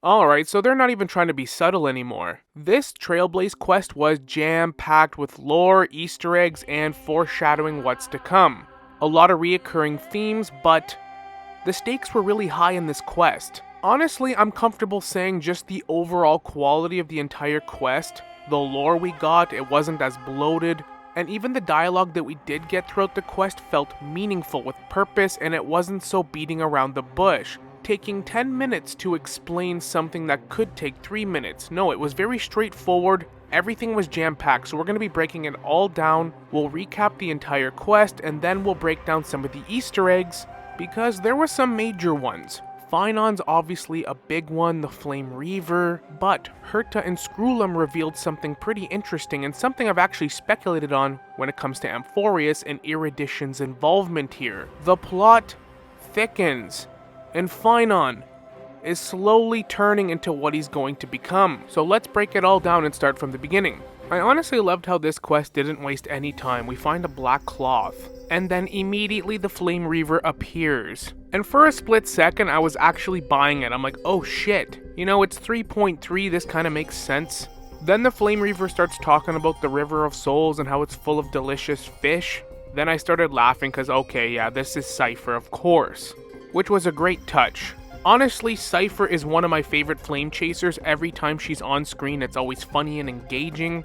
Alright, so they're not even trying to be subtle anymore. This Trailblaze quest was jam-packed with lore, Easter eggs, and foreshadowing what's to come. A lot of reoccurring themes, but the stakes were really high in this quest. Honestly, I'm comfortable saying just the overall quality of the entire quest, the lore we got, it wasn't as bloated, and even the dialogue that we did get throughout the quest felt meaningful with purpose, and it wasn't so beating around the bush, taking 10 minutes to explain something that could take 3 minutes. No, it was very straightforward, everything was jam-packed, so we're going to be breaking it all down. We'll recap the entire quest, and then we'll break down some of the Easter eggs, because there were some major ones. Phainon's obviously a big one, the Flame Reaver, but Herta and Screwlum revealed something pretty interesting and something I've actually speculated on when it comes to Amphoreus and Erudition's involvement here. The plot thickens, and Phainon is slowly turning into what he's going to become. So let's break it all down and start from the beginning. I honestly loved how this quest didn't waste any time. We find a black cloth, and then immediately the Flame Reaver appears. And for a split second, I was actually buying it. I'm like, oh shit. You know, it's 3.3, this kind of makes sense. Then the Flame Reaver starts talking about the River of Souls and how it's full of delicious fish. Then I started laughing because, okay, yeah, this is Cipher, of course. Which was a great touch. Honestly, Cipher is one of my favorite flame chasers. Every time she's on screen, it's always funny and engaging.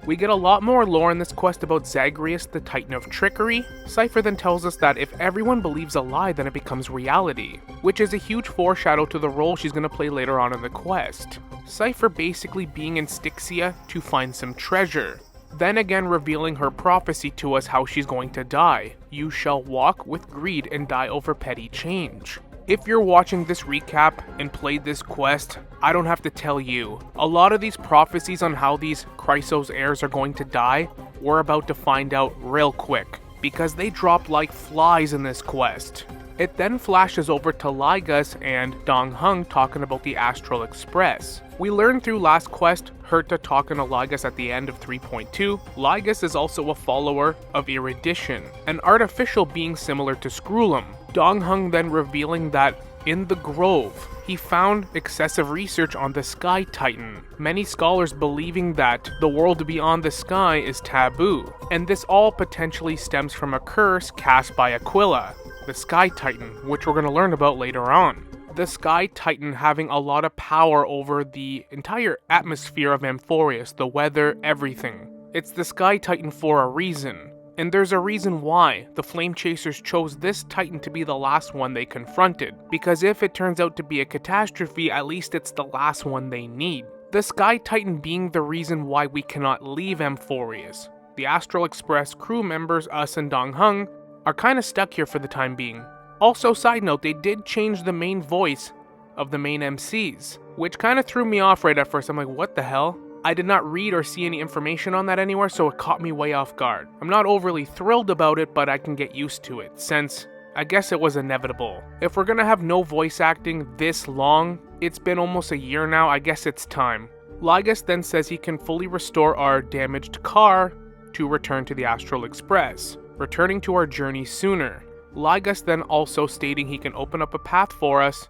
We get a lot more lore in this quest about Zagreus, the Titan of Trickery. Cipher then tells us that if everyone believes a lie, then it becomes reality, which is a huge foreshadow to the role she's going to play later on in the quest. Cipher basically being in Styxia to find some treasure. Then again revealing her prophecy to us how she's going to die. You shall walk with greed and die over petty change. If you're watching this recap and played this quest, I don't have to tell you. A lot of these prophecies on how these Chrysos heirs are going to die, we're about to find out real quick, because they drop like flies in this quest. It then flashes over to Lygus and Dong Hung talking about the Astral Express. We learned through last quest, Herta talking to Lygus at the end of 3.2. Lygus is also a follower of Erudition, an artificial being similar to Screwlum. Dong Hung then revealing that in the Grove, he found excessive research on the Sky Titan, many scholars believing that the world beyond the sky is taboo, and this all potentially stems from a curse cast by Aglaea, the Sky Titan, which we're going to learn about later on. The Sky Titan having a lot of power over the entire atmosphere of Amphoreus, the weather, everything. It's the Sky Titan for a reason. And there's a reason why the Flame Chasers chose this Titan to be the last one they confronted, because if it turns out to be a catastrophe, at least it's the last one they need. The Sky Titan being the reason why we cannot leave Amphoreus. The Astral Express crew members, us and Dong Hung, are kinda stuck here for the time being. Also, side note, they did change the main voice of the main MCs, which kinda threw me off right at first. I'm like, what the hell? I did not read or see any information on that anywhere, so it caught me way off guard. I'm not overly thrilled about it, but I can get used to it, since I guess it was inevitable. If we're gonna have no voice acting this long, it's been almost a year now, I guess it's time. Lygus then says he can fully restore our damaged car to return to the Astral Express, returning to our journey sooner. Lygus then also stating he can open up a path for us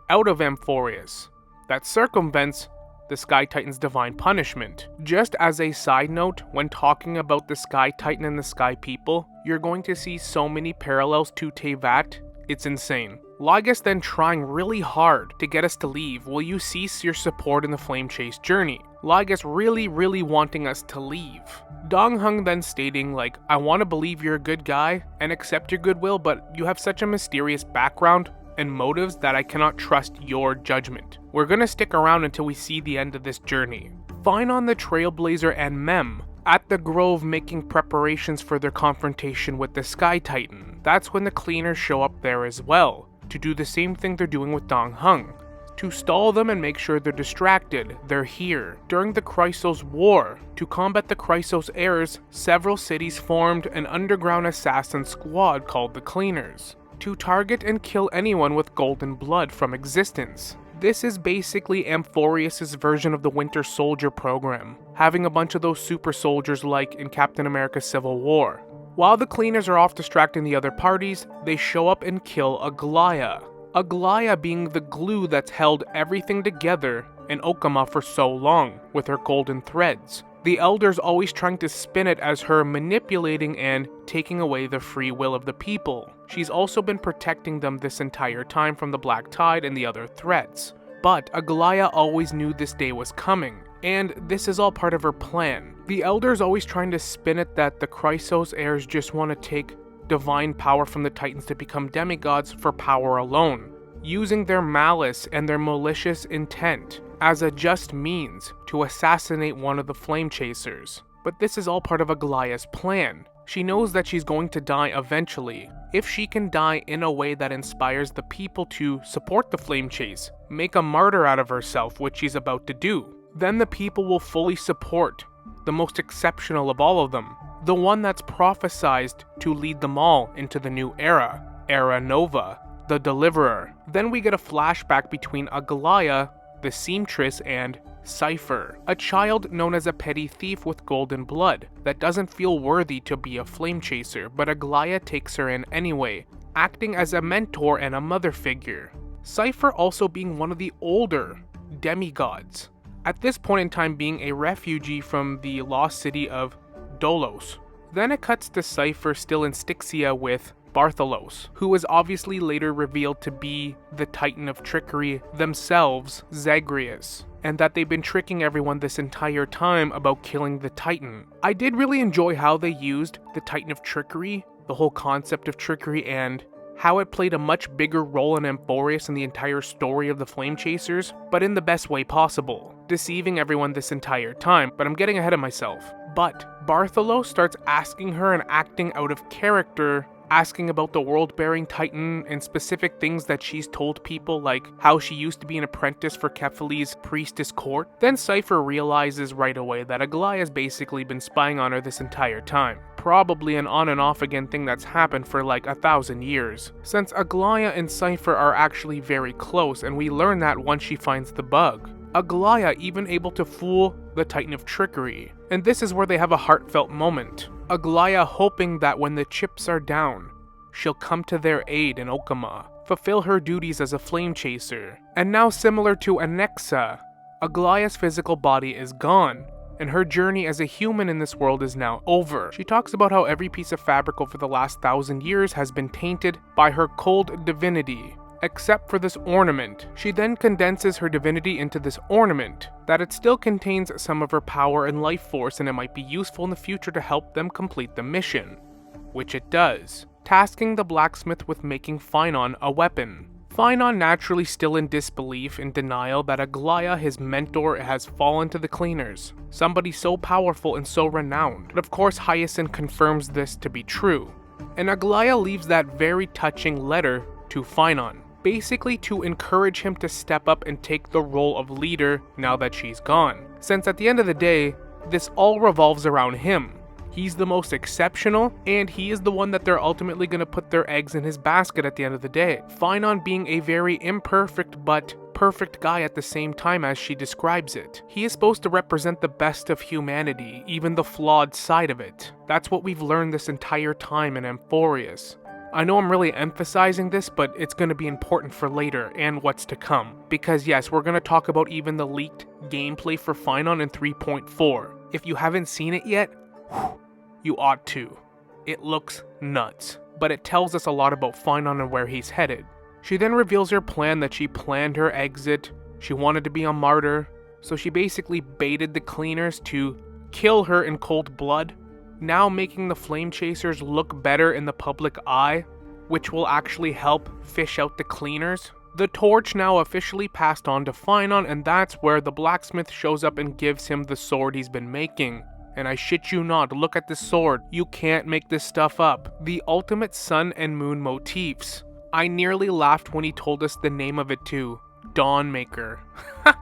out of Amphoreus that circumvents the Sky Titan's divine punishment. Just as a side note, when talking about the Sky Titan and the Sky People, you're going to see so many parallels to Teyvat, it's insane. Lygus then trying really hard to get us to leave. Will you cease your support in the Flame Chase journey? Lygus really wanting us to leave. Dong Hung then stating like, I want to believe you're a good guy and accept your goodwill, but you have such a mysterious background and motives that I cannot trust your judgment. We're gonna stick around until we see the end of this journey. Phainon the Trailblazer and Mem at the Grove making preparations for their confrontation with the Sky Titan. That's when the cleaners show up there as well, to do the same thing they're doing with Dong Hung. To stall them and make sure they're distracted, they're here. During the Chrysos War, to combat the Chrysos heirs, several cities formed an underground assassin squad called the Cleaners, to target and kill anyone with golden blood from existence. This is basically Amphoreus' version of the Winter Soldier program, having a bunch of those super soldiers like in Captain America Civil War. While the Cleaners are off distracting the other parties, they show up and kill Aglaea, Aglaea being the glue that's held everything together in Okama for so long, with her golden threads. The elders always trying to spin it as her manipulating and taking away the free will of the people. She's also been protecting them this entire time from the Black Tide and the other threats. But Aglaea always knew this day was coming, and this is all part of her plan. The elders always trying to spin it that the Chrysos heirs just want to take divine power from the Titans to become demigods for power alone, using their malice and their malicious intent as a just means to assassinate one of the Flame Chasers. But this is all part of Aglaea's plan. She knows that she's going to die eventually. If she can die in a way that inspires the people to support the Flame Chase, make a martyr out of herself, which she's about to do, then the people will fully support the most exceptional of all of them, the one that's prophesized to lead them all into the new era, Era Nova, the Deliverer. Then we get a flashback between Aglaea, the Seamstress, and Cipher, a child known as a petty thief with golden blood that doesn't feel worthy to be a flame chaser, but Aglaea takes her in anyway, acting as a mentor and a mother figure. Cipher also being one of the older demigods, at this point in time being a refugee from the lost city of Dolos. Then it cuts to Cipher still in Styxia with Bartholos, who was obviously later revealed to be the Titan of Trickery themselves, Zagreus, and that they've been tricking everyone this entire time about killing the Titan. I did really enjoy how they used the Titan of Trickery, the whole concept of trickery, and how it played a much bigger role in Amphoreus and the entire story of the Flame Chasers, but in the best way possible, deceiving everyone this entire time, but I'm getting ahead of myself. But Bartholos starts asking her and acting out of character, asking about the world-bearing Titan and specific things that she's told people, like how she used to be an apprentice for Kephales's priestess court. Then Cipher realizes right away that Aglaea's basically been spying on her this entire time. Probably an on and off again thing that's happened for like 1,000 years, since Aglaea and Cipher are actually very close, and we learn that once she finds the bug. Aglaea even able to fool the Titan of Trickery, and this is where they have a heartfelt moment. Aglaea hoping that when the chips are down, she'll come to their aid in Okama, fulfill her duties as a flame chaser. And now, similar to Anexa, Aglaea's physical body is gone, and her journey as a human in this world is now over. She talks about how every piece of fabric over the last 1,000 years has been tainted by her cold divinity, except for this ornament. She then condenses her divinity into this ornament, that it still contains some of her power and life force, and it might be useful in the future to help them complete the mission, which it does, tasking the blacksmith with making phainon a weapon. Phainon naturally still in disbelief, in denial that Aglaea, his mentor, has fallen to the cleaners, somebody so powerful and so renowned. But of course Hyacinth confirms this to be true, and Aglaea leaves that very touching letter to Phainon, basically to encourage him to step up and take the role of leader now that she's gone, since at the end of the day, this all revolves around him. He's the most exceptional, and he is the one that they're ultimately going to put their eggs in his basket at the end of the day. Phainon being a very imperfect but perfect guy at the same time as she describes it. He is supposed to represent the best of humanity, even the flawed side of it. That's what we've learned this entire time in Amphoreus. I know I'm really emphasizing this, but it's going to be important for later and what's to come. Because yes, we're going to talk about even the leaked gameplay for Phainon in 3.4. If you haven't seen it yet, you ought to. It looks nuts, but it tells us a lot about Phainon and where he's headed. She then reveals her plan, that she planned her exit. She wanted to be a martyr, so she basically baited the cleaners to kill her in cold blood, now making the flame chasers look better in the public eye, which will actually help fish out the cleaners. The torch now officially passed on to Phainon, and that's where the blacksmith shows up and gives him the sword he's been making. And I shit you not, look at this sword. You can't make this stuff up. The ultimate sun and moon motifs. I nearly laughed when he told us the name of it too. Dawnmaker.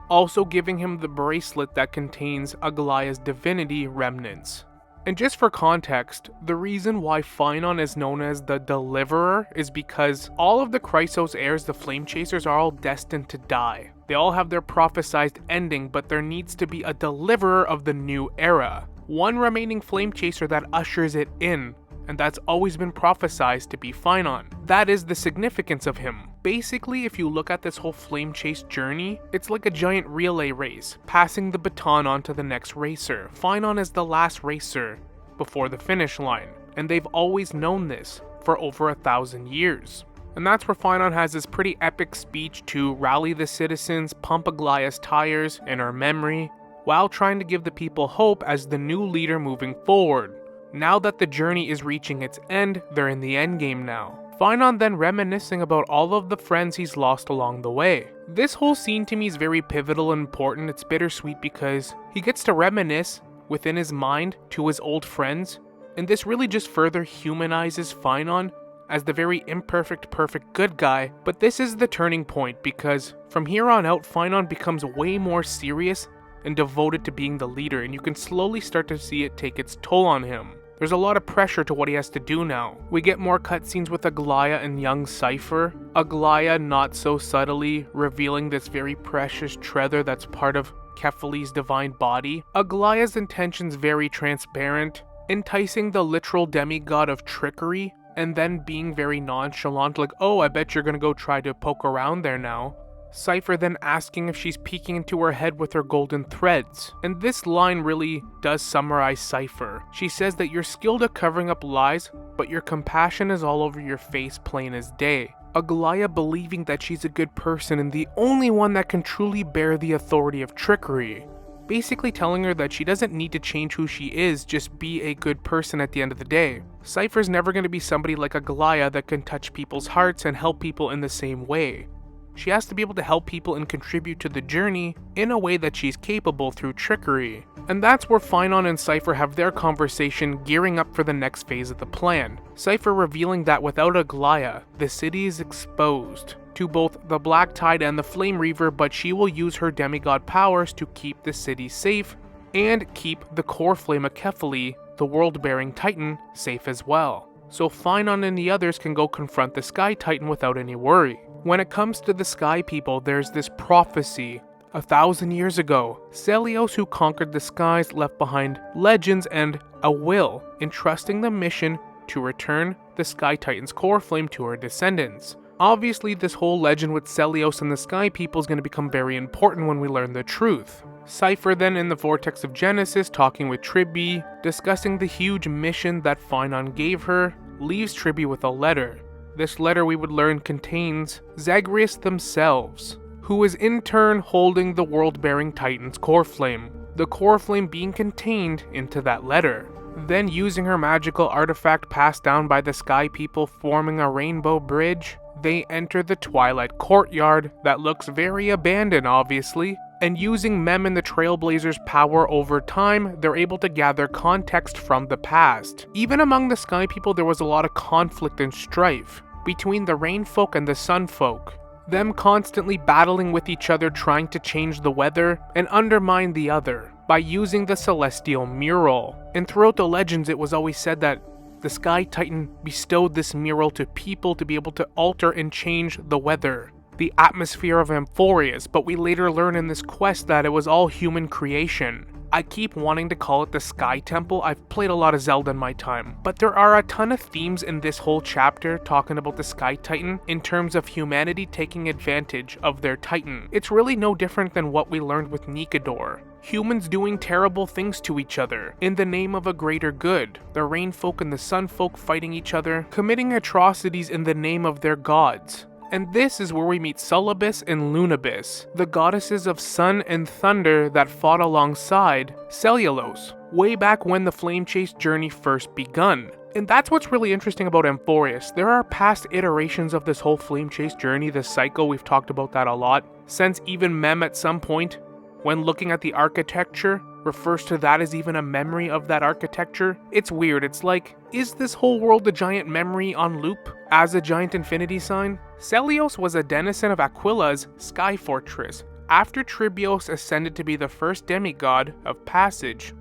Also giving him the bracelet that contains Aglaea's divinity remnants. And just for context, the reason why Phainon is known as the Deliverer is because all of the Chrysos heirs, the Flame Chasers, are all destined to die. They all have their prophesized ending, but there needs to be a Deliverer of the new era. One remaining Flame Chaser that ushers it in, and that's always been prophesied to be phainon. That is the significance of him. Basically, if you look at this whole flame chase journey, it's like a giant relay race, passing the baton on to the next racer. Phainon is the last racer before the finish line, and they've always known this for over 1,000 years. And that's where phainon has this pretty epic speech to rally the citizens, pump Aglaea's tires in her memory, while trying to give the people hope as the new leader moving forward. Now that the journey is reaching its end, they're in the endgame now. Phainon then reminiscing about all of the friends he's lost along the way. This whole scene to me is very pivotal and important. It's bittersweet because he gets to reminisce within his mind to his old friends, and this really just further humanizes phainon as the very imperfect, perfect good guy. But this is the turning point, because from here on out, phainon becomes way more serious and devoted to being the leader, and you can slowly start to see it take its toll on him. There's a lot of pressure to what he has to do now. We get more cutscenes with Aglaea and young Cipher. Aglaea not so subtly revealing this very precious treasure that's part of Kefali's divine body. Aglaea's intentions very transparent, enticing the literal demigod of trickery, and then being very nonchalant, like, oh, I bet you're gonna go try to poke around there now. Cipher then asking if she's peeking into her head with her golden threads. And this line really does summarize Cipher. She says that you're skilled at covering up lies, but your compassion is all over your face plain as day. Aglaea believing that she's a good person and the only one that can truly bear the authority of trickery. Basically telling her that she doesn't need to change who she is, just be a good person at the end of the day. Cipher's never going to be somebody like Aglaea that can touch people's hearts and help people in the same way. She has to be able to help people and contribute to the journey in a way that she's capable through trickery. And that's where phainon and Cipher have their conversation, gearing up for the next phase of the plan. Cipher revealing that without Aglaea, the city is exposed to both the Black Tide and the Flame Reaver, but she will use her demigod powers to keep the city safe and keep the Coreflame of Kefali, the world-bearing titan, safe as well. So phainon and the others can go confront the Sky Titan without any worry. When it comes to the Sky People, there's this prophecy. 1,000 years ago, Celios, who conquered the skies, left behind legends and a will, entrusting the mission to return the Sky Titan's Coreflame to her descendants. Obviously, this whole legend with Celios and the Sky People is going to become very important when we learn the truth. Cipher then in the Vortex of Genesis, talking with Tribby, discussing the huge mission that phainon gave her, leaves Tribby with a letter. This letter, we would learn, contains Zagreus themselves, who is in turn holding the world-bearing Titan's Coreflame, the Coreflame being contained into that letter. Then using her magical artifact passed down by the Sky People, forming a rainbow bridge, they enter the Twilight Courtyard that looks very abandoned, obviously, and using Mem and the Trailblazers' power over time, they're able to gather context from the past. Even among the Sky People, there was a lot of conflict and strife between the Rain Folk and the Sun Folk, them constantly battling with each other, trying to change the weather and undermine the other by using the Celestial Mural. And throughout the legends, it was always said that the Sky Titan bestowed this mural to people to be able to alter and change the weather, the atmosphere of Amphoreus, but we later learn in this quest that it was all human creation. I keep wanting to call it the Sky Temple. I've played a lot of Zelda in my time, but there are a ton of themes in this whole chapter talking about the Sky Titan in terms of humanity taking advantage of their Titan. It's really no different than what we learned with Nikador. Humans doing terrible things to each other in the name of a greater good. The Rain Folk and the Sun Folk fighting each other, committing atrocities in the name of their gods. And this is where we meet Sullubus and Lunabis, the goddesses of sun and thunder that fought alongside Cellulose, way back when the Flame Chase journey first begun. And that's what's really interesting about Amphoreus. There are past iterations of this whole Flame Chase journey, the cycle, we've talked about that a lot, since even Mem at some point, when looking at the architecture, refers to that as even a memory of that architecture. It's weird, it's like, is this whole world a giant memory on loop, as a giant infinity sign? Celios was a denizen of Aquila's Sky Fortress, after Tribios ascended to be the first demigod of Passage,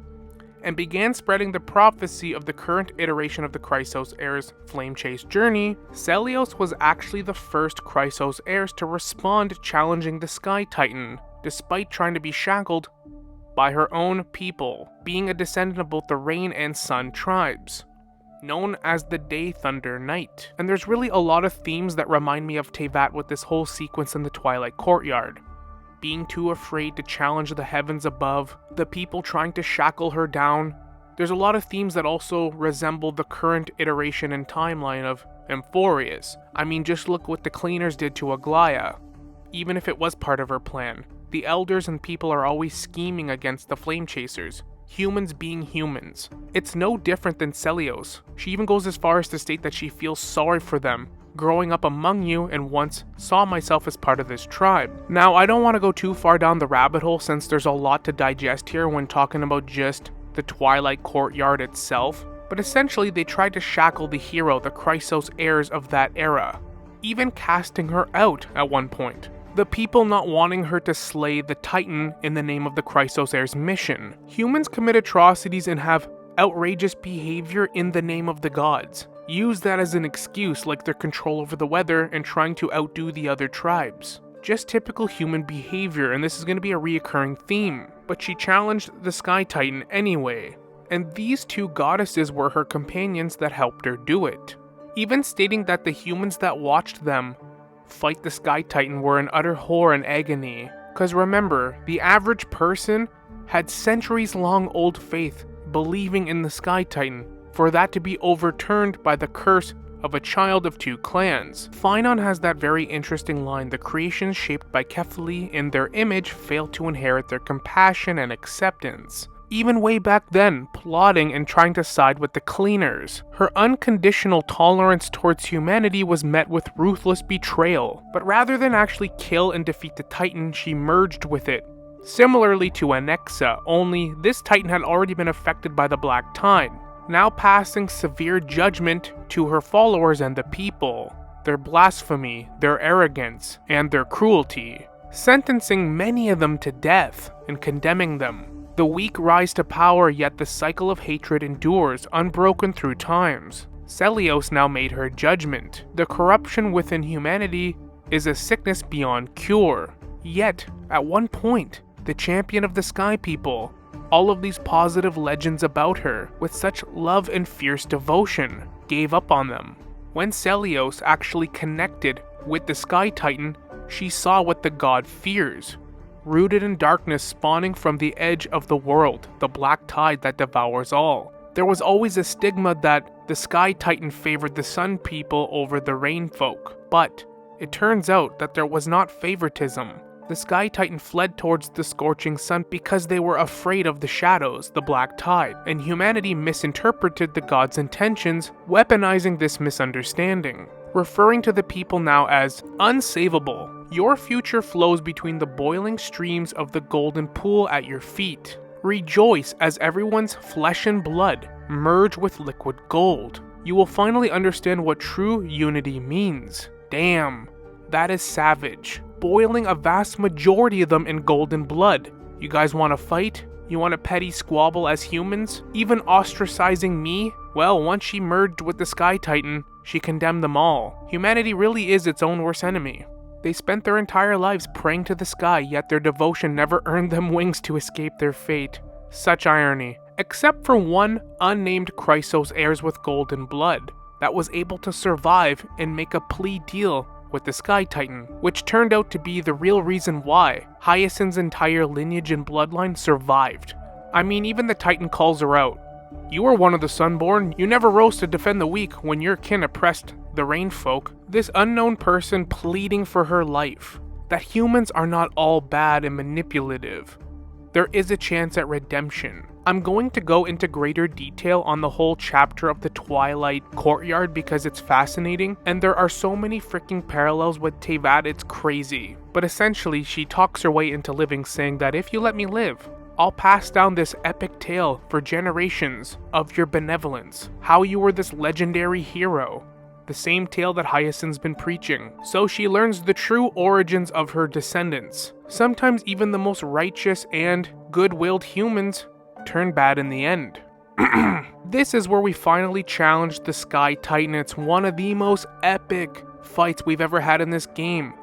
and began spreading the prophecy of the current iteration of the Chrysos Heir's Flame Chase journey. Celios was actually the first Chrysos Heirs to respond, challenging the Sky Titan, despite trying to be shackled by her own people, being a descendant of both the Rain and Sun tribes. known as the Day Thunder Knight. And there's really a lot of themes that remind me of Teyvat with this whole sequence in the Twilight Courtyard. Being too afraid to challenge the heavens above, the people trying to shackle her down. There's a lot of themes that also resemble the current iteration and timeline of Amphoreus. I mean, just look what the cleaners did to Aglaea. Even if it was part of her plan, the elders and people are always scheming against the flame chasers. Humans being humans. It's no different than Celios. She even goes as far as to state that she feels sorry for them, growing up among you and once saw myself as part of this tribe. Now, I don't want to go too far down the rabbit hole since there's a lot to digest here when talking about just the Twilight Courtyard itself, but essentially they tried to shackle the hero, the Chrysos heirs of that era, even casting her out at one point. The people not wanting her to slay the Titan in the name of the Chrysos heirs mission. Humans commit atrocities and have outrageous behavior in the name of the gods. Use that as an excuse, like their control over the weather and trying to outdo the other tribes. Just typical human behavior, and this is going to be a reoccurring theme. But she challenged the Sky Titan anyway, and these two goddesses were her companions that helped her do it. Even stating that the humans that watched them fight the Sky Titan were in utter horror and agony. Cause remember, the average person had centuries-long old faith believing in the Sky Titan, for that to be overturned by the curse of a child of two clans. Phainon has that very interesting line, the creations shaped by Kephili in their image fail to inherit their compassion and acceptance. Even way back then, plotting and trying to side with the cleaners. Her unconditional tolerance towards humanity was met with ruthless betrayal, but rather than actually kill and defeat the Titan, she merged with it. Similarly to Anexa, only this Titan had already been affected by the Black Tide, now passing severe judgment to her followers and the people, their blasphemy, their arrogance, and their cruelty, sentencing many of them to death and condemning them. The weak rise to power, yet the cycle of hatred endures, unbroken through times. Celios now made her judgment. The corruption within humanity is a sickness beyond cure. Yet, at one point, the champion of the Sky People, all of these positive legends about her, with such love and fierce devotion, gave up on them. When Celios actually connected with the Sky Titan, she saw what the god fears. Rooted in darkness spawning from the edge of the world, the black tide that devours all. There was always a stigma that the Sky Titan favored the Sun People over the Rain Folk, but it turns out that there was not favoritism. The Sky Titan fled towards the scorching sun because they were afraid of the shadows, the black tide, and humanity misinterpreted the god's intentions, weaponizing this misunderstanding, referring to the people now as unsavable. Your future flows between the boiling streams of the golden pool at your feet. Rejoice as everyone's flesh and blood merge with liquid gold. You will finally understand what true unity means. Damn, that is savage. Boiling a vast majority of them in golden blood. You guys want to fight? You want a petty squabble as humans? Even ostracizing me? Well, once she merged with the Sky Titan, she condemned them all. Humanity really is its own worst enemy. They spent their entire lives praying to the sky, yet their devotion never earned them wings to escape their fate. Such irony. Except for one unnamed Chrysos heirs with golden blood that was able to survive and make a plea deal with the Sky Titan, which turned out to be the real reason why Hyacinth's entire lineage and bloodline survived. I mean, even the Titan calls her out. You were one of the Sunborn. You never rose to defend the weak when your kin oppressed the Rain Folk. This unknown person pleading for her life. That humans are not all bad and manipulative. There is a chance at redemption. I'm going to go into greater detail on the whole chapter of the Twilight Courtyard because it's fascinating, and there are so many freaking parallels with Teyvat, it's crazy. But essentially, she talks her way into living, saying that if you let me live, I'll pass down this epic tale for generations of your benevolence, how you were this legendary hero. The same tale that Hyacinth's been preaching. So she learns the true origins of her descendants. Sometimes even the most righteous and good-willed humans turn bad in the end. This is where we finally challenge the Sky Titan. It's one of the most epic fights we've ever had in this game,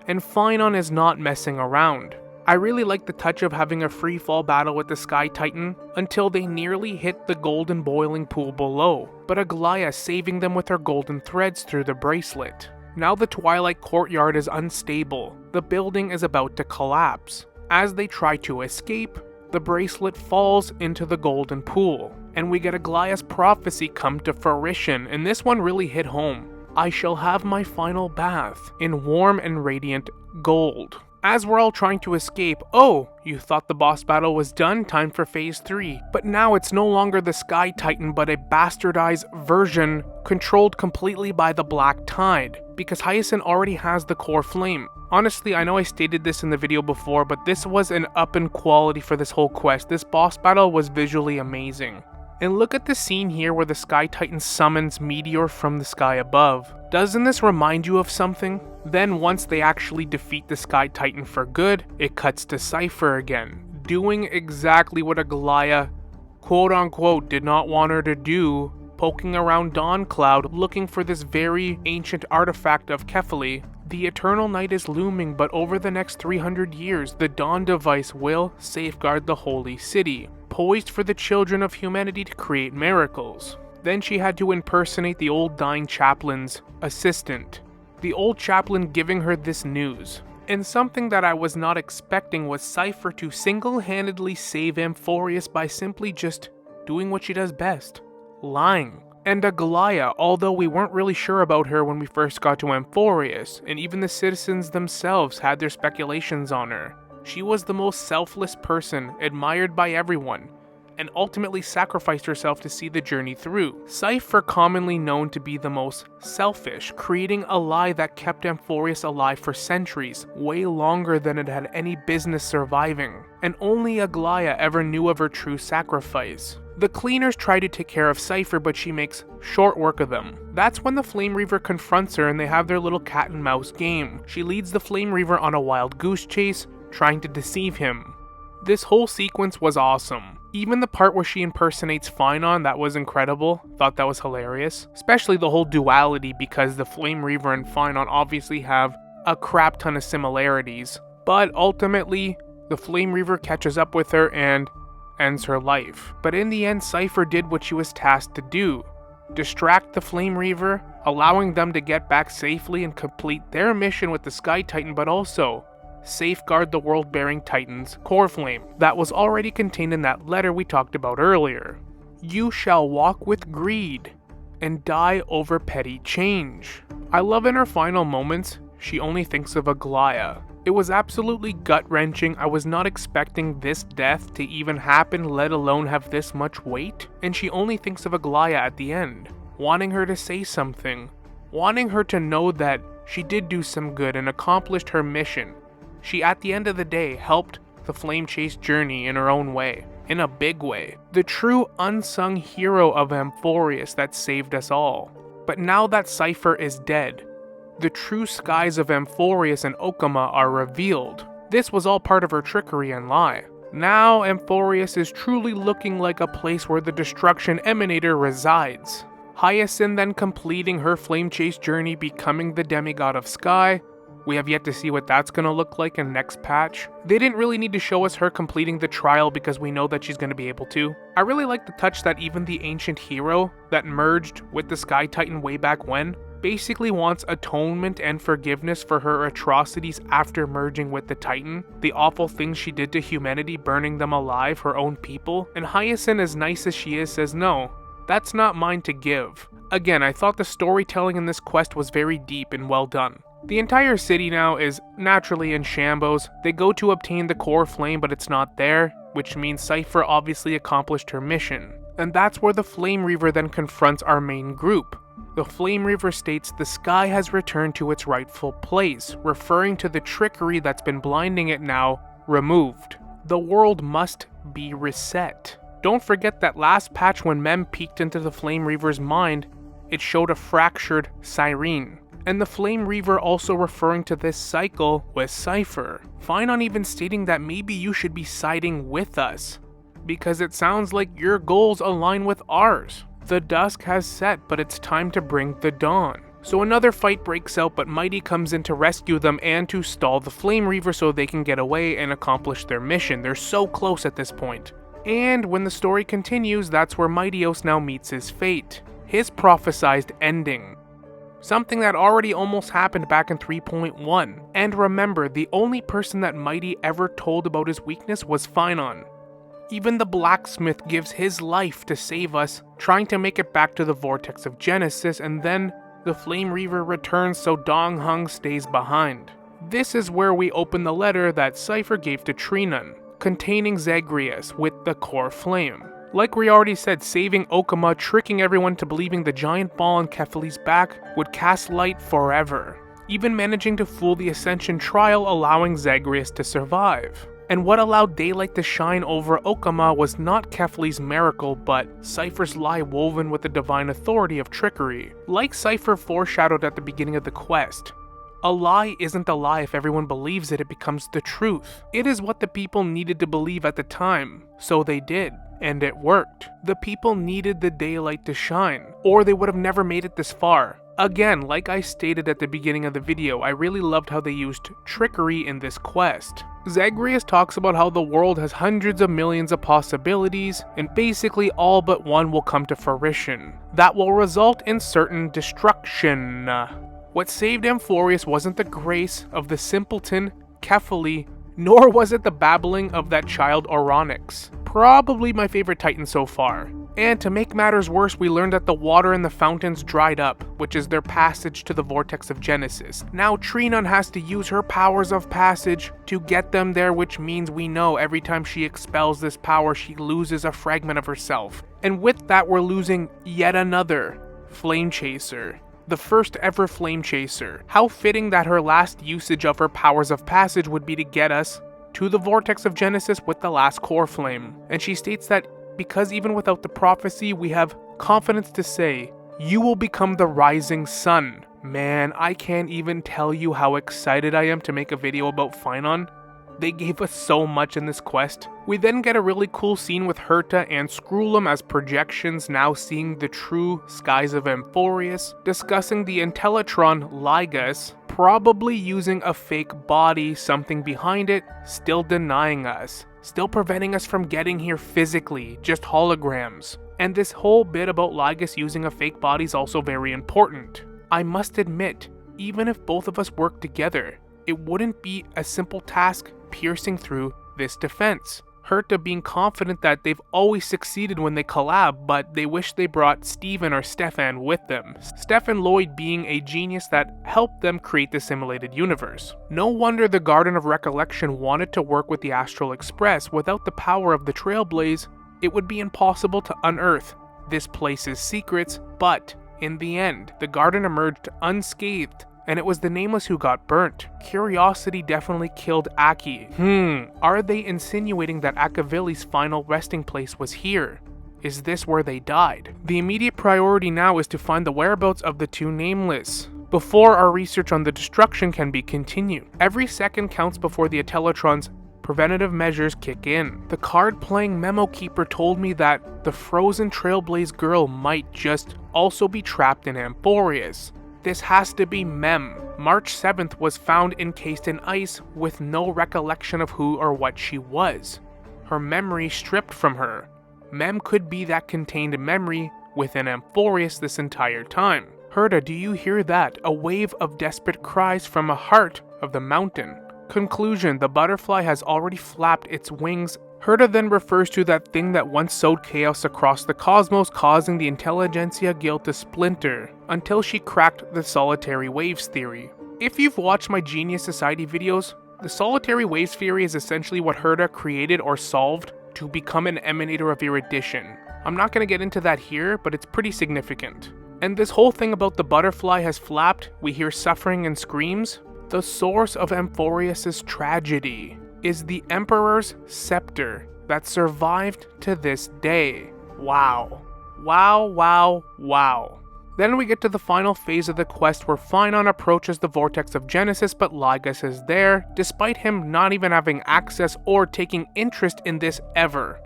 and Phainon is not messing around. I really like the touch of having a free fall battle with the Sky Titan until they nearly hit the golden boiling pool below, but Aglaea saving them with her golden threads through the bracelet. Now the Twilight Courtyard is unstable. The building is about to collapse. As they try to escape, the bracelet falls into the golden pool, and we get Aglaea's prophecy come to fruition, and this one really hit home. I shall have my final bath in warm and radiant gold. As we're all trying to escape, oh, you thought the boss battle was done, time for phase 3. But now it's no longer the Sky Titan, but a bastardized version controlled completely by the Black Tide, because Hyacinth already has the Coreflame. Honestly, I know I stated this in the video before, but this was an up in quality for this whole quest. This boss battle was visually amazing. And look at the scene here where the Sky Titan summons Meteor from the sky above. Doesn't this remind you of something? Then once they actually defeat the Sky Titan for good, it cuts to Cipher again, doing exactly what Aglaea, quote unquote, did not want her to do, poking around Dawn Cloud looking for this very ancient artifact of Kefali. The eternal night is looming, but over the next 300 years, the Dawn device will safeguard the holy city, poised for the children of humanity to create miracles. Then she had to impersonate the old dying chaplain's assistant. The old chaplain giving her this news. And something that I was not expecting was Cipher to single-handedly save Amphoreus by simply just doing what she does best, lying. And Aglaea, although we weren't really sure about her when we first got to Amphoreus, and even the citizens themselves had their speculations on her, she was the most selfless person, admired by everyone, and ultimately sacrificed herself to see the journey through. Cipher, commonly known to be the most selfish, creating a lie that kept Amphoreus alive for centuries, way longer than it had any business surviving. And only Aglaea ever knew of her true sacrifice. The cleaners try to take care of Cipher, but she makes short work of them. That's when the Flame Reaver confronts her and they have their little cat and mouse game. She leads the Flame Reaver on a wild goose chase, trying to deceive him. This whole sequence was awesome. Even the part where she impersonates Phainon, that was incredible. Thought that was hilarious. Especially the whole duality, because the Flame Reaver and Phainon obviously have a crap ton of similarities. But ultimately, the Flame Reaver catches up with her and ends her life. But in the end, Cipher did what she was tasked to do. Distract the Flame Reaver, allowing them to get back safely and complete their mission with the Sky Titan, but also safeguard the world-bearing Titan's Coreflame that was already contained in that letter we talked about earlier. You shall walk with greed and die over petty change. I love in her final moments, she only thinks of Aglaea. It was absolutely gut-wrenching. I was not expecting this death to even happen, let alone have this much weight. And she only thinks of Aglaea at the end, wanting her to say something, wanting her to know that she did do some good and accomplished her mission. She, at the end of the day, helped the Flame Chase journey in her own way, in a big way. The true unsung hero of Amphoreus that saved us all. But now that Cipher is dead, the true skies of Amphoreus and Okama are revealed. This was all part of her trickery and lie. Now Amphoreus is truly looking like a place where the destruction emanator resides. Hyacinth then completing her Flame Chase journey, becoming the demigod of Sky. We have yet to see what that's going to look like in the next patch. They didn't really need to show us her completing the trial because we know that she's going to be able to. I really like the touch that even the ancient hero that merged with the Sky Titan way back when basically wants atonement and forgiveness for her atrocities after merging with the Titan, the awful things she did to humanity, burning them alive, her own people. And Hyacinth, as nice as she is, says, no, that's not mine to give. Again, I thought the storytelling in this quest was very deep and well done. The entire city now is naturally in shambles. They go to obtain the Coreflame, but it's not there, which means Cipher obviously accomplished her mission. And that's where the Flame Reaver then confronts our main group. The Flame Reaver states the sky has returned to its rightful place, referring to the trickery that's been blinding it now removed. The world must be reset. Don't forget that last patch when Mem peeked into the Flame Reaver's mind, it showed a fractured Cyrene. And the Flame Reaver also referring to this cycle with Cipher. Phainon even stating that maybe you should be siding with us, because it sounds like your goals align with ours. The dusk has set, but it's time to bring the dawn. So another fight breaks out, but Mighty comes in to rescue them and to stall the Flame Reaver so they can get away and accomplish their mission. They're so close at this point. And when the story continues, that's where Mightyos now meets his fate. His prophesized ending. Something that already almost happened back in 3.1. And remember, the only person that Mighty ever told about his weakness was Phainon. Even the blacksmith gives his life to save us, trying to make it back to the Vortex of Genesis, and then the Flame Reaver returns so Dong Hung stays behind. This is where we open the letter that Cipher gave to Trinon, containing Zagreus with the Coreflame. Like we already said, saving Okama, tricking everyone to believing the giant ball on Kefali's back would cast light forever, even managing to fool the Ascension Trial, allowing Zagreus to survive. And what allowed daylight to shine over Okama was not Kefali's miracle, but Cipher's lie woven with the divine authority of trickery. Like Cipher foreshadowed at the beginning of the quest, a lie isn't a lie if everyone believes it, it becomes the truth. It is what the people needed to believe at the time, so they did, and it worked. The people needed the daylight to shine, or they would have never made it this far. Again, like I stated at the beginning of the video, I really loved how they used trickery in this quest. Zagreus talks about how the world has hundreds of millions of possibilities, and basically all but one will come to fruition. That will result in certain destruction. What saved Amphoreus wasn't the grace of the simpleton, Kefali, nor was it the babbling of that child Oronix. Probably my favorite Titan so far. And to make matters worse, we learned that the water in the fountains dried up, which is their passage to the Vortex of Genesis. Now Trinon has to use her powers of passage to get them there, which means we know every time she expels this power, she loses a fragment of herself. And with that, we're losing yet another Flame Chaser. The first ever Flame Chaser. How fitting that her last usage of her powers of passage would be to get us to the Vortex of Genesis with the last Coreflame. And she states that because even without the prophecy, we have confidence to say, you will become the rising sun. Man, I can't even tell you how excited I am to make a video about phainon. They gave us so much in this quest. We then get a really cool scene with Herta and Scroolum as projections, now seeing the true skies of Amphoreus, discussing the Intellitron Lygus, probably using a fake body, something behind it, still denying us, still preventing us from getting here physically, just holograms. And this whole bit about Lygus using a fake body is also very important. I must admit, even if both of us worked together, it wouldn't be a simple task piercing through this defense. Herta being confident that they've always succeeded when they collab, but they wish they brought Steven or Stefan with them. Stefan Lloyd being a genius that helped them create the simulated universe. No wonder the Garden of Recollection wanted to work with the Astral Express. Without the power of the Trailblaze, it would be impossible to unearth this place's secrets, but in the end, the Garden emerged unscathed, and it was the Nameless who got burnt. Curiosity definitely killed Aki. Are they insinuating that Akavili's final resting place was here? Is this where they died? The immediate priority now is to find the whereabouts of the two Nameless, before our research on the destruction can be continued. Every second counts before the Intellitron's preventative measures kick in. The card-playing Memo Keeper told me that the frozen Trailblaze girl might just also be trapped in Amphoreus. This has to be Mem. March 7th was found encased in ice with no recollection of who or what she was. Her memory stripped from her. Mem could be that contained memory within Amphoreus this entire time. Herta, do you hear that? A wave of desperate cries from a heart of the mountain. Conclusion, the butterfly has already flapped its wings. Herta then refers to that thing that once sowed chaos across the cosmos, causing the Intelligentsia Guild to splinter, until she cracked the solitary waves theory. If you've watched my Genius Society videos, the solitary waves theory is essentially what Herta created or solved to become an emanator of erudition. I'm not going to get into that here, but it's pretty significant. And this whole thing about the butterfly has flapped, we hear suffering and screams. The source of Amphoreus' tragedy is the Emperor's scepter that survived to this day. Wow. Wow, wow, wow. Then we get to the final phase of the quest where phainon approaches the Vortex of Genesis, but Lygus is there, despite him not even having access or taking interest in this ever.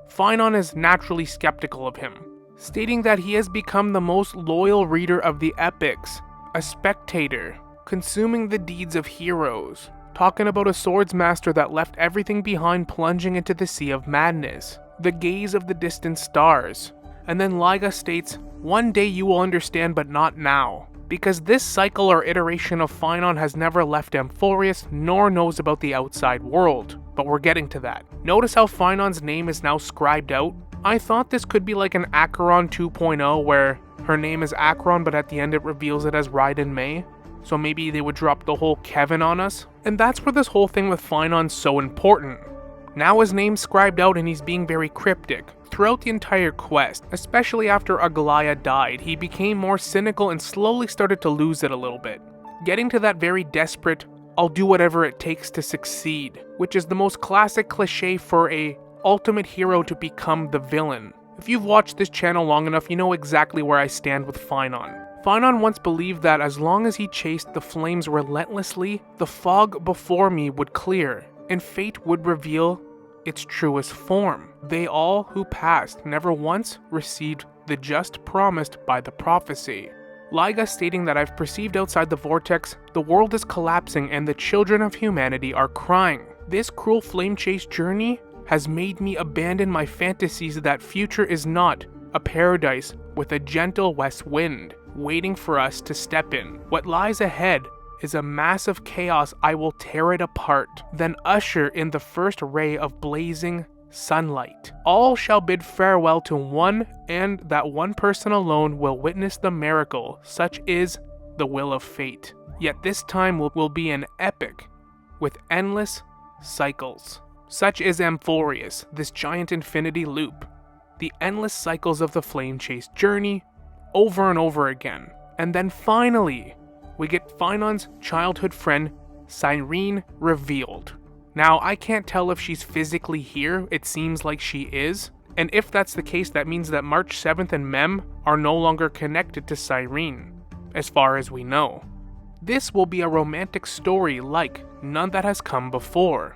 Phainon is naturally skeptical of him, stating that he has become the most loyal reader of the epics, a spectator, consuming the deeds of heroes, talking about a swordsmaster that left everything behind plunging into the sea of madness, the gaze of the distant stars. And then Lygus states, "One day you will understand, but not now." Because this cycle or iteration of phainon has never left Amphoreus, nor knows about the outside world. But we're getting to that. Notice how phainon's name is now scribed out? I thought this could be like an Acheron 2.0 where her name is Acheron, but at the end it reveals it as Raiden May. So maybe they would drop the whole Kevin on us. And that's where this whole thing with phainon's so important. Now his name's scribed out and he's being very cryptic. Throughout the entire quest, especially after Aglaea died, he became more cynical and slowly started to lose it a little bit. Getting to that very desperate, "I'll do whatever it takes to succeed," which is the most classic cliche for a ultimate hero to become the villain. If you've watched this channel long enough, you know exactly where I stand with phainon. Phainon once believed that as long as he chased the flames relentlessly, the fog before me would clear, and fate would reveal its truest form. They all who passed never once received the just promised by the prophecy. Lygus stating that I've perceived outside the vortex, the world is collapsing and the children of humanity are crying. This cruel flame chase journey has made me abandon my fantasies that future is not a paradise with a gentle west wind waiting for us to step in. What lies ahead is a massive chaos. I will tear it apart, then usher in the first ray of blazing sunlight. All shall bid farewell to one, and that one person alone will witness the miracle. Such is the will of fate. Yet this time will be an epic with endless cycles. Such is Amphoreus, this giant infinity loop. The endless cycles of the flame chase journey, over and over again. And then finally, we get phainon's childhood friend, Cyrene, revealed. Now, I can't tell if she's physically here, it seems like she is. And if that's the case, that means that March 7th and Mem are no longer connected to Cyrene, as far as we know. This will be a romantic story like none that has come before.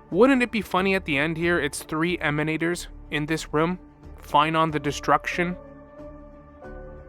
Wouldn't it be funny at the end here, it's 3 emanators in this room? Phainon the Destruction,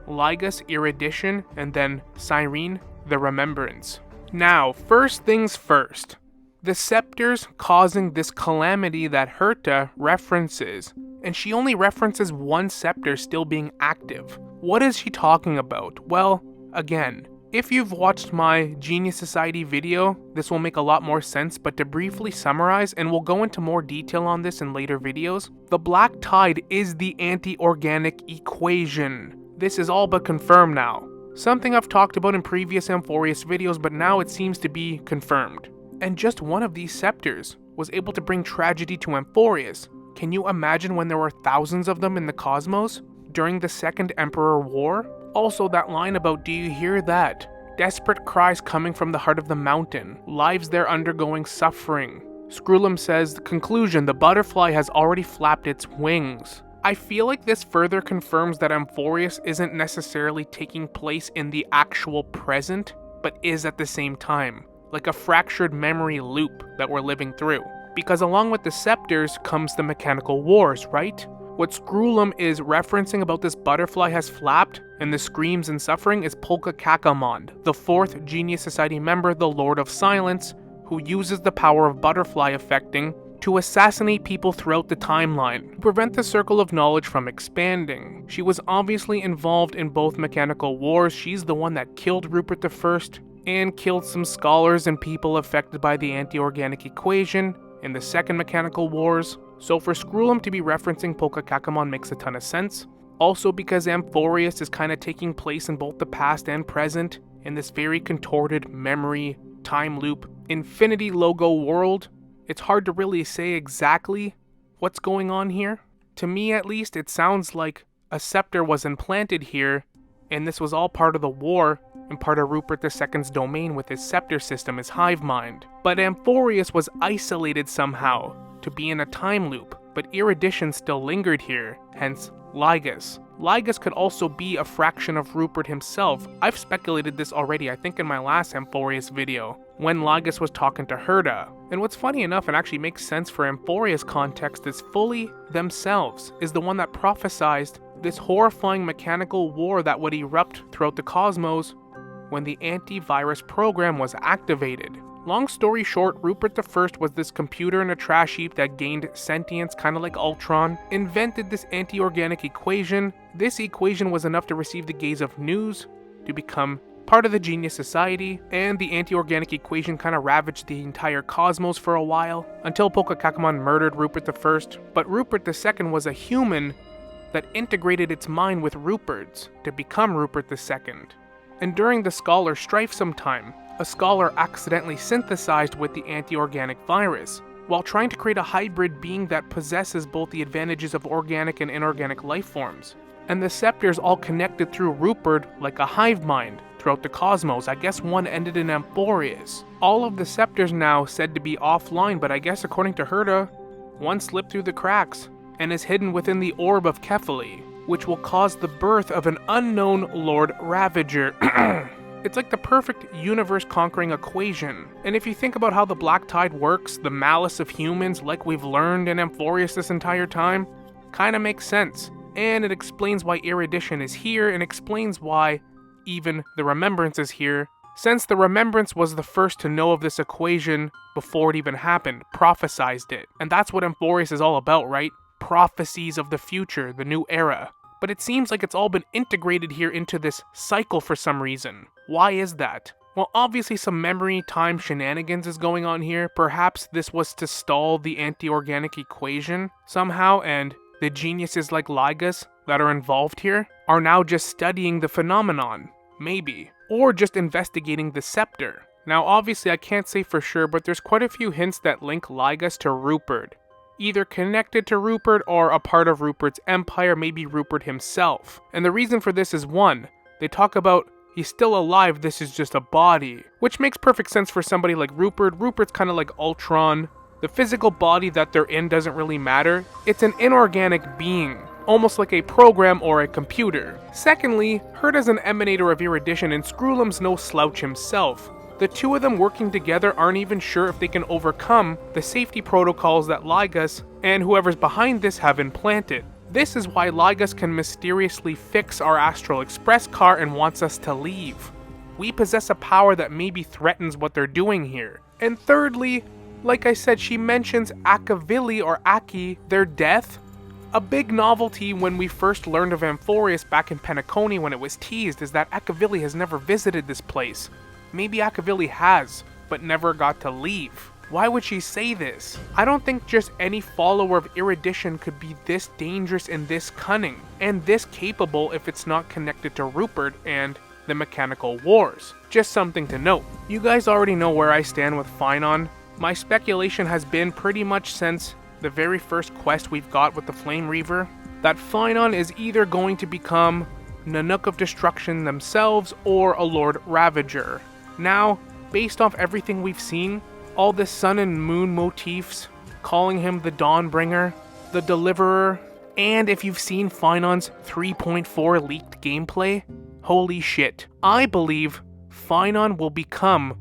Lygus Erudition, and then Cyrene the Remembrance. Now, first things first. The scepters causing this calamity that Herta references, and she only references one scepter still being active. What is she talking about? Well, again, if you've watched my Genius Society video, this will make a lot more sense, but to briefly summarize, and we'll go into more detail on this in later videos, the Black Tide is the anti-organic equation. This is all but confirmed now. Something I've talked about in previous Amphoreus videos, but now it seems to be confirmed. And just one of these scepters was able to bring tragedy to Amphoreus. Can you imagine when there were thousands of them in the cosmos during the Second Emperor War? Also, that line about "do you hear that? Desperate cries coming from the heart of the mountain, lives there undergoing suffering." Screwlum says, conclusion, the butterfly has already flapped its wings. I feel like this further confirms that Amphoreus isn't necessarily taking place in the actual present, but is at the same time, like a fractured memory loop that we're living through. Because along with the scepters comes the mechanical wars, right? What Screwlum is referencing about this butterfly has flapped, and the screams and suffering is Polka Kakamond, the 4th Genius Society member, the Lord of Silence, who uses the power of butterfly affecting to assassinate people throughout the timeline, to prevent the circle of knowledge from expanding. She was obviously involved in both mechanical wars. She's the one that killed Rupert I and killed some scholars and people affected by the anti-organic equation in the second mechanical wars. So for Screwlum to be referencing Polka Kakamon makes a ton of sense. Also because Amphoreus is kind of taking place in both the past and present in this very contorted memory, time loop, infinity logo world. It's hard to really say exactly what's going on here. To me at least, it sounds like a scepter was implanted here, and this was all part of the war and part of Rupert II's domain with his scepter system, his hive mind. But Amphoreus was isolated somehow to be in a time loop, but erudition still lingered here, hence Lygus. Lygus could also be a fraction of Rupert himself. I've speculated this already, I think in my last Amphoreus video, when Lygus was talking to Herta. And what's funny enough, and actually makes sense for Amphoreus context, is Fully themselves is the one that prophesized this horrifying mechanical war that would erupt throughout the cosmos when the antivirus program was activated. Long story short, Rupert I was this computer in a trash heap that gained sentience, kind of like Ultron, invented this anti-organic equation. This equation was enough to receive the gaze of news, to become part of the Genius Society, and the anti-organic equation kind of ravaged the entire cosmos for a while, until Pokakakamon murdered Rupert I. But Rupert II was a human that integrated its mind with Rupert's to become Rupert II. And during the Scholar strife sometime, a Scholar accidentally synthesized with the anti-organic virus, while trying to create a hybrid being that possesses both the advantages of organic and inorganic life forms. And the scepters all connected through Rupert like a hive mind throughout the cosmos. I guess one ended in Amphoreus. All of the scepters now said to be offline, but I guess according to Herta, one slipped through the cracks and is hidden within the orb of Kephali, which will cause the birth of an unknown Lord Ravager. It's like the perfect universe-conquering equation. And if you think about how the Black Tide works, the malice of humans, like we've learned in Amphoreus this entire time, kinda makes sense. And it explains why Erudition is here, and explains why even the Remembrance is here, since the Remembrance was the first to know of this equation before it even happened, prophesized it. And that's what Amphoreus is all about, right? Prophecies of the future, the new era. But it seems like it's all been integrated here into this cycle for some reason. Why is that? Well, obviously some memory time shenanigans is going on here. Perhaps this was to stall the anti-organic equation somehow, and the geniuses like Lygus that are involved here are now just studying the phenomenon, maybe, or just investigating the scepter. Now obviously I can't say for sure, but there's quite a few hints that link Lygus to Rupert, either connected to Rupert or a part of Rupert's empire, maybe Rupert himself. And the reason for this is one, they talk about he's still alive, this is just a body, which makes perfect sense for somebody like Rupert. Rupert's kind of like Ultron. The physical body that they're in doesn't really matter. It's an inorganic being, almost like a program or a computer. Secondly, Herta's an emanator of Erudition and Screwlum's no slouch himself. The two of them working together aren't even sure if they can overcome the safety protocols that Lygus and whoever's behind this have implanted. This is why Lygus can mysteriously fix our Astral Express car and wants us to leave. We possess a power that maybe threatens what they're doing here. And thirdly, like I said, she mentions Akavili or Aki, their death. A big novelty when we first learned of Amphoreus back in Penacony when it was teased is that Akavili has never visited this place. Maybe Akavili has, but never got to leave. Why would she say this? I don't think just any follower of Erudition could be this dangerous and this cunning, and this capable if it's not connected to Rupert and the Mechanical Wars. Just something to note. You guys already know where I stand with phainon. My speculation has been pretty much since the very first quest we've got with the Flame Reaver, that phainon is either going to become Nanook of Destruction themselves or a Lord Ravager. Now, based off everything we've seen, all the sun and moon motifs, calling him the Dawnbringer, the Deliverer, and if you've seen phainon's 3.4 leaked gameplay, holy shit. I believe phainon will become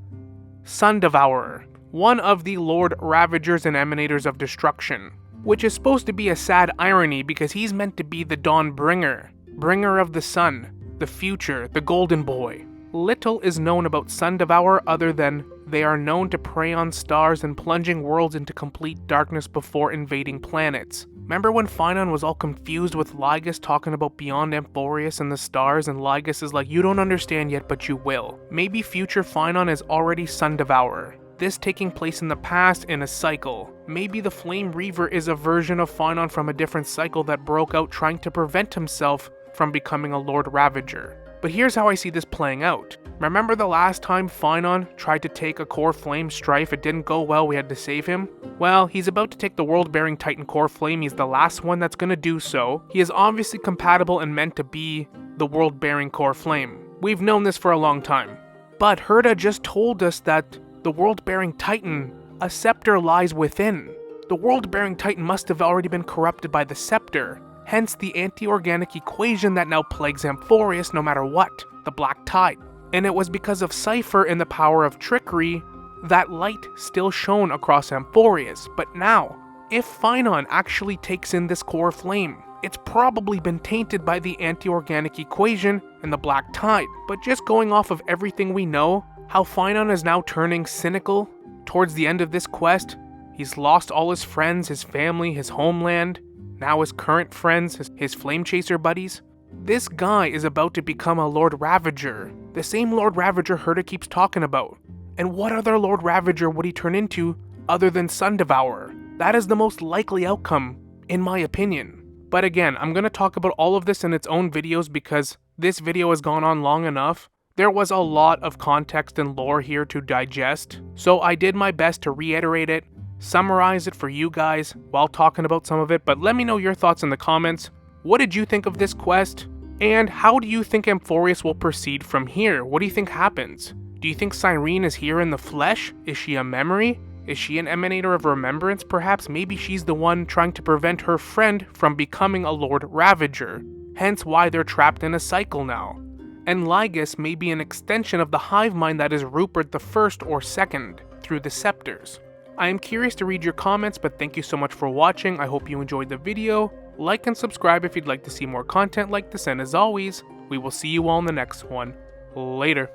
Sun Devourer, one of the Lord Ravagers and Emanators of Destruction, which is supposed to be a sad irony because he's meant to be the Dawnbringer, bringer of the sun, the future, the golden boy. Little is known about Sun Devourer other than they are known to prey on stars and plunging worlds into complete darkness before invading planets. Remember when phainon was all confused with Lygus talking about beyond Amphoreus and the stars, and Lygus is like, you don't understand yet, but you will. Maybe future phainon is already Sun Devourer, this taking place in the past in a cycle. Maybe the Flame Reaver is a version of phainon from a different cycle that broke out trying to prevent himself from becoming a Lord Ravager. But here's how I see this playing out. Remember the last time phainon tried to take a Coreflame strife, it didn't go well, we had to save him? Well, he's about to take the world-bearing Titan Coreflame, he's the last one that's gonna do so. He is obviously compatible and meant to be the world-bearing Coreflame. We've known this for a long time. But Herta just told us that the world-bearing Titan, a scepter lies within. The world-bearing Titan must have already been corrupted by the scepter. Hence the anti-organic equation that now plagues Amphoreus no matter what, the Black Tide. And it was because of Cipher and the power of trickery that light still shone across Amphoreus. But now, if phainon actually takes in this Coreflame, It's probably been tainted by the anti-organic equation and the black tide, but just going off of everything we know, how Phainon is now turning cynical towards the end of this quest. He's lost all his friends, his family, his homeland, now his current friends, his flame chaser buddies. This guy is about to become a Lord Ravager, the same Lord Ravager Herta keeps talking about. And what other Lord Ravager would he turn into other than Sun Devourer? That is the most likely outcome, in my opinion. But again, I'm going to talk about all of this in its own videos because this video has gone on long enough. There was a lot of context and lore here to digest, so I did my best to reiterate it, summarize it for you guys while talking about some of it, but let me know your thoughts in the comments. What did you think of this quest? And how do you think Amphoreus will proceed from here? What do you think happens? Do you think Cyrene is here in the flesh? Is she a memory? Is she an emanator of remembrance? Perhaps maybe she's the one trying to prevent her friend from becoming a Lord Ravager, hence why they're trapped in a cycle now. And Lygus may be an extension of the hive mind that is Rupert the First or Second through the scepters. I am curious to read your comments, but thank you so much for watching. I hope you enjoyed the video. Like and subscribe if you'd like to see more content like this, and as always, we will see you all in the next one. Later.